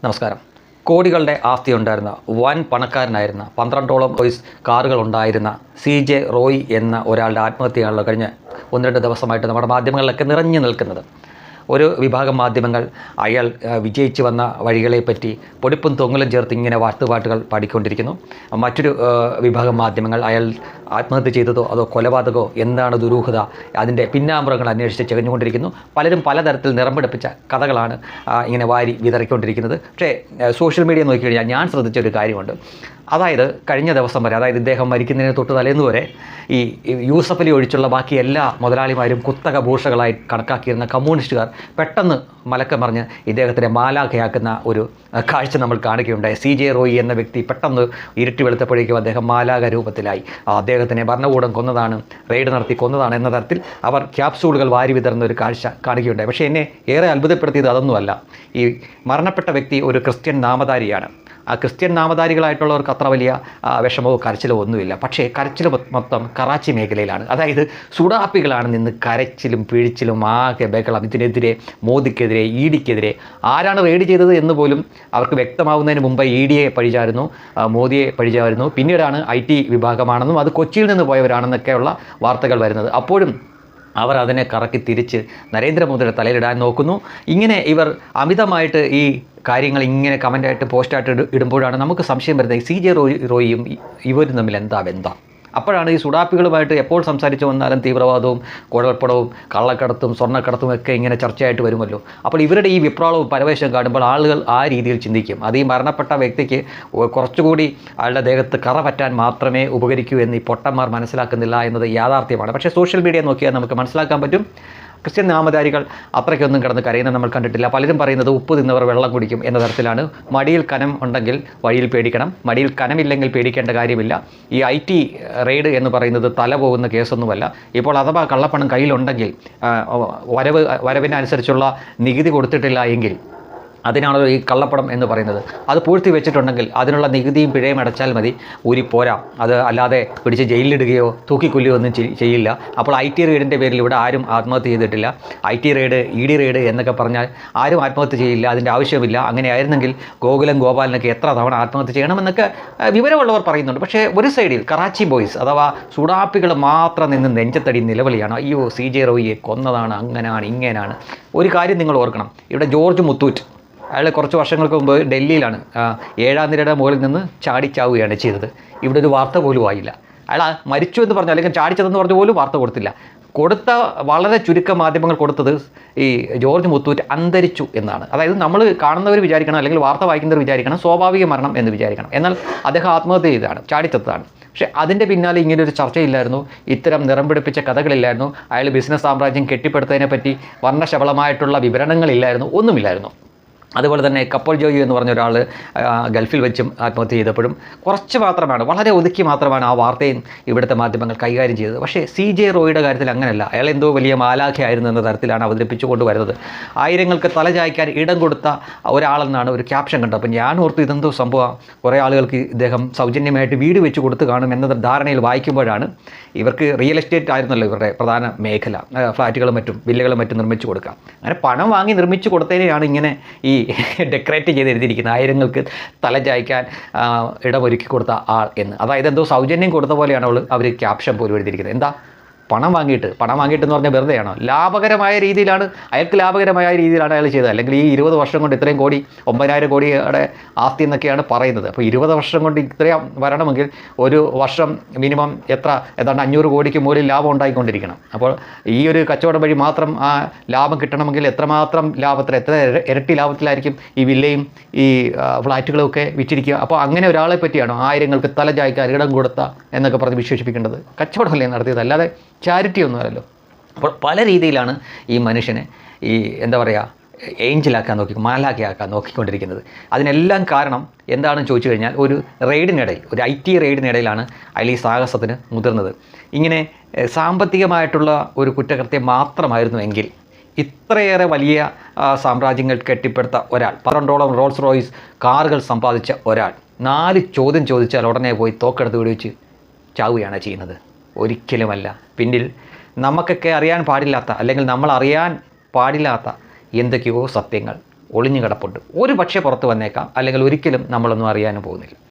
നമസ്കാരം. കോടികളുടെ ആസ്തി ഉണ്ടായിരുന്ന വൻ പണക്കാരനായിരുന്ന 12ഓളം കാറുകൾ ഉണ്ടായിരുന്ന CJ റോയ് എന്ന ഒരാളുടെ ആത്മഹത്യയാണല്ലോ കഴിഞ്ഞ 1-2 ദിവസമായിട്ട് നമ്മുടെ മാധ്യമങ്ങളിലൊക്കെ നിറഞ്ഞു നിൽക്കുന്നത്. ഒരു വിഭാഗം മാധ്യമങ്ങൾ അയാൾ വിജയിച്ചു വന്ന വഴികളെപ്പറ്റി പൊടിപ്പും തൊങ്ങലും ചേർത്ത് ഇങ്ങനെ വാർത്തുപാട്ടുകൾ പാടിക്കൊണ്ടിരിക്കുന്നു. മറ്റൊരു വിഭാഗം മാധ്യമങ്ങൾ അയാൾ ആത്മഹത്യ ചെയ്തതോ അതോ കൊലപാതകമോ എന്താണ് ദുരൂഹത അതിൻ്റെ പിന്നാമ്പുറങ്ങൾ അന്വേഷിച്ച് ചെകഞ്ഞുകൊണ്ടിരിക്കുന്നു. പലരും പലതരത്തിൽ നിറം പിടിപ്പിച്ച കഥകളാണ് ഇങ്ങനെ വാരി വിതറിക്കൊണ്ടിരിക്കുന്നത്. പക്ഷേ സോഷ്യൽ മീഡിയ നോക്കിക്കഴിഞ്ഞാൽ ഞാൻ ശ്രദ്ധിച്ചൊരു കാര്യമുണ്ട്. അതായത് കഴിഞ്ഞ ദിവസം വരെ, അതായത് ഇദ്ദേഹം മരിക്കുന്നതിന് തൊട്ട് തലേന്ന് വരെ ഈ യൂസഫ് അലി ഒഴിച്ചുള്ള ബാക്കി എല്ലാ മുതലാളിമാരും കുത്തക ഭൂഷകളായി കണക്കാക്കിയിരുന്ന കമ്മ്യൂണിസ്റ്റുകാർ പെട്ടെന്ന് മലക്കം മറിഞ്ഞ് ഇദ്ദേഹത്തിനെ മാലാഖയാക്കുന്ന ഒരു കാഴ്ച നമ്മൾ കാണുകയുണ്ടായി. CJ റോയ് എന്ന വ്യക്തി പെട്ടെന്ന് ഇരുട്ടി വെളുത്തപ്പോഴേക്കും അദ്ദേഹം മാലാഖ രൂപത്തിലായി. അദ്ദേഹത്തിനെ ഭരണകൂടം കൊന്നതാണ്, റെയ്ഡ് നടത്തി കൊന്നതാണ് എന്ന തരത്തിൽ അവർ ക്യാപ്സൂളുകൾ വാരി വിതറുന്ന ഒരു കാഴ്ച കാണുകയുണ്ടായി. പക്ഷേ എന്നെ ഏറെ അത്ഭുതപ്പെടുത്തിയത് അതൊന്നുമല്ല. ഈ മരണപ്പെട്ട വ്യക്തി ഒരു ക്രിസ്ത്യൻ നാമധാരിയാണ്. ആ ക്രിസ്ത്യൻ നാമധാരികളായിട്ടുള്ളവർക്ക് അത്ര വലിയ വിഷമമോ കരച്ചിലോ ഒന്നുമില്ല. പക്ഷേ കരച്ചിൽ മൊത്തം കറാച്ചി മേഖലയിലാണ്. അതായത് സുഡാപ്പികളാണ് നിന്ന് കരച്ചിലും പിഴിച്ചിലും ആകെ ബഹളം. ഇതിനെതിരെ മോദിക്കെതിരെ, EDക്കെതിരെ ആരാണ് റെയ്ഡ് ചെയ്തത് എന്ന് പോലും അവർക്ക് വ്യക്തമാവുന്നതിന് മുമ്പ് EDയെ പഴിചാരുന്നു, മോദിയെ പഴിചാരുന്നു. പിന്നീടാണ് IT വിഭാഗമാണെന്നും അത് കൊച്ചിയിൽ നിന്ന് പോയവരാണെന്നൊക്കെയുള്ള വാർത്തകൾ വരുന്നത്. അപ്പോഴും അവർ അതിനെ കറക്കി തിരിച്ച് നരേന്ദ്രമോദിയുടെ തലയിലിടാൻ നോക്കുന്നു. ഇങ്ങനെ ഇവർ അമിതമായിട്ട് ഈ കാര്യങ്ങൾ ഇങ്ങനെ കമൻ്റായിട്ട് പോസ്റ്റായിട്ട് ഇടുമ്പോഴാണ് നമുക്ക് സംശയം വരുന്നത് CJ റോയിയും ഇവരും തമ്മിൽ എന്താ ബന്ധം. അപ്പോഴാണ് ഈ സുഡാപ്പികളുമായിട്ട് എപ്പോൾ സംസാരിച്ചു വന്നാലും തീവ്രവാദവും കുഴൽപ്പണവും കള്ളക്കടത്തും സ്വർണ്ണക്കടത്തും ഒക്കെ ഇങ്ങനെ ചർച്ചയായിട്ട് വരുമല്ലോ. അപ്പോൾ ഇവരുടെ ഈ വിപ്ലവവും പരവേശം കാണുമ്പോൾ ആളുകൾ ആ രീതിയിൽ ചിന്തിക്കും. അത് ഈ മരണപ്പെട്ട വ്യക്തിക്ക് കുറച്ചുകൂടി അയാളുടെ ദേഹത്ത് കറ പറ്റാൻ മാത്രമേ ഉപകരിക്കൂ എന്ന് ഈ പൊട്ടന്മാർ മനസ്സിലാക്കുന്നില്ല എന്നത് യാഥാർത്ഥ്യമാണ്. പക്ഷേ സോഷ്യൽ മീഡിയ നോക്കിയാൽ നമുക്ക് മനസ്സിലാക്കാൻ പറ്റും. ക്രിസ്ത്യൻ നാമധാരികൾ അത്രയ്ക്കൊന്നും കിടന്ന് കരയുന്നത് നമ്മൾ കണ്ടിട്ടില്ല. പലരും പറയുന്നത് ഉപ്പ് തിന്നവർ വെള്ളം കുടിക്കും എന്ന തരത്തിലാണ്. മടിയിൽ കനം ഉണ്ടെങ്കിൽ വഴിയിൽ പേടിക്കണം, മടിയിൽ കനമില്ലെങ്കിൽ പേടിക്കേണ്ട കാര്യമില്ല. ഈ IT റെയ്ഡ് എന്ന് പറയുന്നത് തല പോകുന്ന കേസൊന്നുമല്ല. ഇപ്പോൾ അഥവാ കള്ളപ്പണം കയ്യിലുണ്ടെങ്കിൽ വരവിനനുസരിച്ചുള്ള നികുതി കൊടുത്തിട്ടില്ല എങ്കിൽ അതിനാണല്ലോ ഈ കള്ളപ്പണം എന്ന് പറയുന്നത്. അത് പൂഴ്ത്തി വെച്ചിട്ടുണ്ടെങ്കിൽ അതിനുള്ള നികുതിയും പിഴയും അടച്ചാൽ മതി, ഊരിപ്പോരാം. അത് അല്ലാതെ പിടിച്ച് ജയിലിലിടുകയോ തൂക്കിക്കൊല്ലുകയോ ഒന്നും ചെയ്യില്ല. അപ്പോൾ IT റെയ്ഡിൻ്റെ പേരിൽ ഇവിടെ ആരും ആത്മഹത്യ ചെയ്തിട്ടില്ല. IT റെയ്ഡ്, ED റെയ്ഡ് എന്നൊക്കെ പറഞ്ഞാൽ ആരും ആത്മഹത്യ ചെയ്യില്ല, അതിൻ്റെ ആവശ്യമില്ല. അങ്ങനെയായിരുന്നെങ്കിൽ ഗോകുലം ഗോപാലിനൊക്കെ എത്ര തവണ ആത്മഹത്യ ചെയ്യണമെന്നൊക്കെ വിവരമുള്ളവർ പറയുന്നുണ്ട്. പക്ഷേ ഒരു സൈഡിൽ കറാച്ചി ബോയ്സ് അഥവാ സുഡാപ്പികൾ മാത്രം നിന്ന് നെഞ്ചത്തടി നിലവിളിയാണ്. അയ്യോ CJ റോയിയെ കൊന്നതാണ്, അങ്ങനെയാണ് ഇങ്ങനെയാണ്. ഒരു കാര്യം നിങ്ങൾ ഓർക്കണം, ഇവിടെ ജോർജ് മുത്തൂറ്റ് അയാൾ കുറച്ച് വർഷങ്ങൾക്ക് മുമ്പ് ഡൽഹിയിലാണ് 7ാം നിരയുടെ മുകളിൽ നിന്ന് ചാടിച്ചാവുകയാണ് ചെയ്തത്. ഇവിടെ ഒരു വാർത്ത പോലും ആയില്ല. അയാൾ മരിച്ചു എന്ന് പറഞ്ഞു, അല്ലെങ്കിൽ ചാടിച്ചതെന്ന് പറഞ്ഞ പോലും വാർത്ത കൊടുത്തില്ല. കൊടുത്ത വളരെ ചുരുക്കം മാധ്യമങ്ങൾ കൊടുത്തത് ഈ ജോർജ് മുത്തൂറ്റ് അന്തരിച്ചു എന്നാണ്. അതായത് നമ്മൾ കാണുന്നവർ വിചാരിക്കണം, അല്ലെങ്കിൽ വാർത്ത വായിക്കുന്നവർ വിചാരിക്കണം സ്വാഭാവിക മരണം എന്ന് വിചാരിക്കണം. എന്നാൽ അദ്ദേഹം ആത്മഹത്യ ചെയ്തതാണ്, ചാടിച്ചതാണ്. പക്ഷേ അതിൻ്റെ പിന്നാലെ ഇങ്ങനൊരു ചർച്ചയില്ലായിരുന്നു, ഇത്തരം നിറം പിടിപ്പിച്ച കഥകളില്ലായിരുന്നു, അയാൾ ബിസിനസ് സാമ്രാജ്യം കെട്ടിപ്പടുത്തതിനെപ്പറ്റി വർണ്ണശബളമായിട്ടുള്ള വിവരണങ്ങളില്ലായിരുന്നു, ഒന്നുമില്ലായിരുന്നു. അതുപോലെ തന്നെ കപ്പോൾ ജോയി എന്ന് പറഞ്ഞ ഒരാൾ ഗൾഫിൽ വെച്ചും ആത്മഹത്യ ചെയ്തപ്പോഴും കുറച്ച് മാത്രമാണ്, വളരെ ഒതുക്കി മാത്രമാണ് ആ വാർത്തയും ഇവിടുത്തെ മാധ്യമങ്ങൾ കൈകാര്യം ചെയ്തത്. പക്ഷേ CJ റോയിയുടെ കാര്യത്തിൽ അങ്ങനെയല്ല. അയാൾ എന്തോ വലിയ മാലാഖയായിരുന്നു എന്ന തരത്തിലാണ് അവതരിപ്പിച്ചുകൊണ്ട് വരുന്നത്. ആയിരങ്ങൾക്ക് തലചായ്ക്കാൻ ഇടം കൊടുത്ത ഒരാളെന്നാണ് ഒരു ക്യാപ്ഷൻ കണ്ടത്. അപ്പോൾ ഞാൻ ഓർത്തു ഇതെന്തോ സംഭവം, കുറേ ആളുകൾക്ക് ഇദ്ദേഹം സൗജന്യമായിട്ട് വീട് വെച്ച് കൊടുത്ത് കാണും എന്ന ധാരണയിൽ വായിക്കുമ്പോഴാണ് ഇവർക്ക് റിയൽ എസ്റ്റേറ്റ് ആയിരുന്നല്ലോ ഇവരുടെ പ്രധാന മേഖല, ഫ്ലാറ്റുകളും മറ്റും വില്ലകളും മറ്റും നിർമ്മിച്ചു കൊടുക്കുക. അങ്ങനെ പണം വാങ്ങി നിർമ്മിച്ചു കൊടുത്തതിനെയാണ് ഇങ്ങനെ ഈ ഡെക്കറേറ്റ് ചെയ്ത് എഴുതിയിരിക്കുന്നത്, ആയിരങ്ങൾക്ക് തലചായ്ക്കാൻ ഇടമൊരുക്കി കൊടുത്ത ആൾ എന്ന്. അതായത് എന്തോ സൗജന്യം കൊടുത്ത പോലെയാണ് അവർ ക്യാപ്ഷൻ പോലും എഴുതിയിരിക്കുന്നത്. എന്താ പണം വാങ്ങിയിട്ട് എന്ന് പറഞ്ഞാൽ വെറുതെയാണോ? ലാഭകരമായ രീതിയിലാണ്, അയാൾക്ക് ലാഭകരമായ രീതിയിലാണ് അയാൾ ചെയ്തത്. അല്ലെങ്കിൽ ഈ 20 വർഷം കൊണ്ട് ഇത്രയും കോടി, 9,000 കോടിയുടെ ആസ്തി എന്നൊക്കെയാണ് പറയുന്നത്. അപ്പോൾ 20 വർഷം കൊണ്ട് ഇത്രയും വരണമെങ്കിൽ ഒരു വർഷം മിനിമം ഏതാണ്ട് 500 കോടിക്ക് മുകളിൽ ലാഭം ഉണ്ടായിക്കൊണ്ടിരിക്കണം. അപ്പോൾ ഈ ഒരു കച്ചവടം വഴി മാത്രം ആ ലാഭം കിട്ടണമെങ്കിൽ എത്രമാത്രം ലാഭത്തിൽ, എത്ര ഇരട്ടി ലാഭത്തിലായിരിക്കും ഈ വില്ലയും ഈ ഫ്ലാറ്റുകളും ഒക്കെ വിറ്റിരിക്കുക. അപ്പോൾ അങ്ങനെ ഒരാളെ പറ്റിയാണോ ആയിരങ്ങൾക്ക് തലചായ്ക്കാൻ ഇടം കൊടുത്ത എന്നൊക്കെ പറഞ്ഞ് വിശേഷിപ്പിക്കേണ്ടത്? കച്ചവടമല്ലേ നടത്തിയത്, അല്ലാതെ ചാരിറ്റി ഒന്നുമല്ലല്ലോ. അപ്പോൾ പല രീതിയിലാണ് ഈ മനുഷ്യനെ ഈ എന്താ പറയുക ഏഞ്ചലാക്കാൻ മാലാഖയാക്കാൻ നോക്കിക്കൊണ്ടിരിക്കുന്നത്. അതിനെല്ലാം കാരണം എന്താണെന്ന് ചോദിച്ചു കഴിഞ്ഞാൽ ഒരു റെയ്ഡിനിടയിൽ, ഒരു IT റെയ്ഡിനിടയിലാണ് അയാൾ ഈ സാഹസത്തിന് മുതിർന്നത്. ഇങ്ങനെ സാമ്പത്തികമായിട്ടുള്ള ഒരു കുറ്റകൃത്യം മാത്രമായിരുന്നു എങ്കിൽ ഇത്രയേറെ വലിയ സാമ്രാജ്യങ്ങൾ കെട്ടിപ്പടുത്ത ഒരാൾ, 12ഓളം റോൾസ് റോയ്സ് കാറുകൾ സമ്പാദിച്ച ഒരാൾ 4 ചോദ്യം ചോദിച്ചാൽ ഉടനെ പോയി തോക്കെടുത്ത് വെടിവെച്ച് ചാവുകയാണ് ചെയ്യുന്നത്? ഒരിക്കലുമല്ല. പിന്നിൽ നമുക്കൊക്കെ അറിയാൻ പാടില്ലാത്ത, അല്ലെങ്കിൽ നമ്മൾ അറിയാൻ പാടില്ലാത്ത എന്തൊക്കെയോ സത്യങ്ങൾ ഒളിഞ്ഞു കിടപ്പുണ്ട്. ഒരു പക്ഷേ പുറത്ത് വന്നേക്കാം, അല്ലെങ്കിൽ ഒരിക്കലും നമ്മളൊന്നും അറിയാനും പോകുന്നില്ല.